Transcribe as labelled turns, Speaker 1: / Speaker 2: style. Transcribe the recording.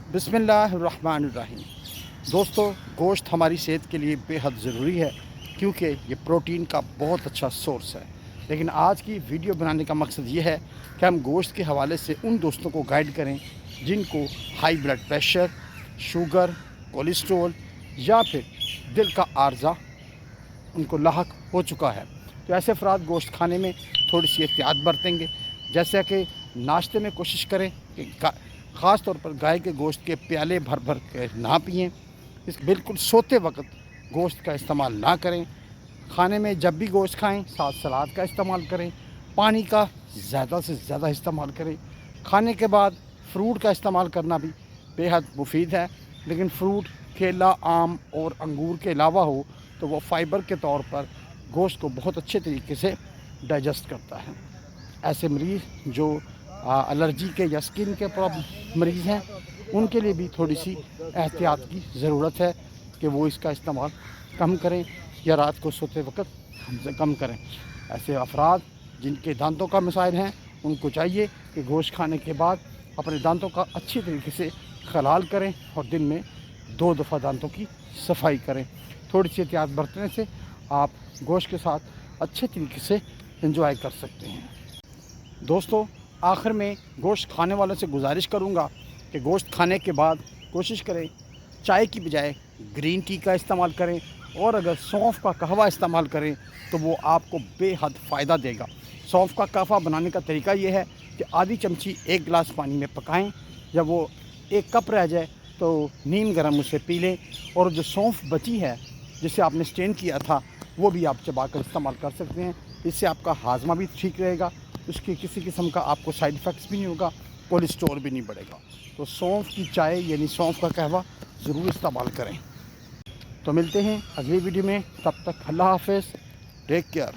Speaker 1: बिस्मिल्लाहिर्रहमानिर्रहीम। दोस्तों, गोश्त हमारी सेहत के लिए बेहद ज़रूरी है क्योंकि ये प्रोटीन का बहुत अच्छा सोर्स है। लेकिन आज की वीडियो बनाने का मकसद ये है कि हम गोश्त के हवाले से उन दोस्तों को गाइड करें जिनको high blood pressure, sugar, cholesterol या फिर दिल का आर्जा उनको लाहक हो चुका है। तो ऐसे अफराद गोश्त खाने में थोड़ी सी एहतियात बरतेंगे, जैसे कि नाश्ते में कोशिश करें कि ख़ास तौर पर गाय के गोश्त के प्याले भर भर के ना पिएँ। इस बिल्कुल सोते वक्त गोश्त का इस्तेमाल ना करें। खाने में जब भी गोश्त खाएं साथ सलाद का इस्तेमाल करें। पानी का ज़्यादा से ज़्यादा इस्तेमाल करें। खाने के बाद फ्रूट का इस्तेमाल करना भी बेहद मुफीद है, लेकिन फ्रूट केला, आम और अंगूर के अलावा हो तो वो फ़ाइबर के तौर पर गोश्त को बहुत अच्छे तरीके से डाइजेस्ट करता है। ऐसे मरीज़ जो एलर्जी के या स्किन के प्रॉब्लम मरीज़ हैं, उनके लिए भी थोड़ी सी एहतियात की ज़रूरत है कि वो इसका इस्तेमाल कम करें या रात को सोते वक्त कम से कम करें। ऐसे अफराद जिनके दांतों का मसाइल हैं, उनको चाहिए कि गोश्त खाने के बाद अपने दांतों का अच्छी तरीके से खलाल करें और दिन में 2 दफ़ा दांतों की सफाई करें। थोड़ी सी एहतियात बरतने से आप गोश्त के साथ अच्छे तरीके से एंजॉय कर सकते हैं। दोस्तों, आखिर में गोश्त खाने वालों से गुजारिश करूंगा कि गोश्त खाने के बाद कोशिश करें चाय की बजाय ग्रीन टी का इस्तेमाल करें, और अगर सौंफ का कहवा इस्तेमाल करें तो वो आपको बेहद फ़ायदा देगा। सौंफ का कहवा बनाने का तरीका ये है कि आधी चमची 1 गिलास पानी में पकाएं। जब वो 1 कप रह जाए तो नीम गर्म उसे पी लें, और जो सौंफ बची है जिसे आपने स्टेन किया था वो भी आप चबाकर इस्तेमाल कर सकते हैं। इससे आपका हाजमा भी ठीक रहेगा, उसकी किसी किस्म का आपको साइड इफ़ेक्ट्स भी नहीं होगा, कोलेस्ट्रॉल भी नहीं बढ़ेगा। तो सौंफ की चाय यानी सौंफ का कहवा ज़रूर इस्तेमाल करें। तो मिलते हैं अगली वीडियो में, तब तक अल्लाह हाफ़िज़, टेक केयर।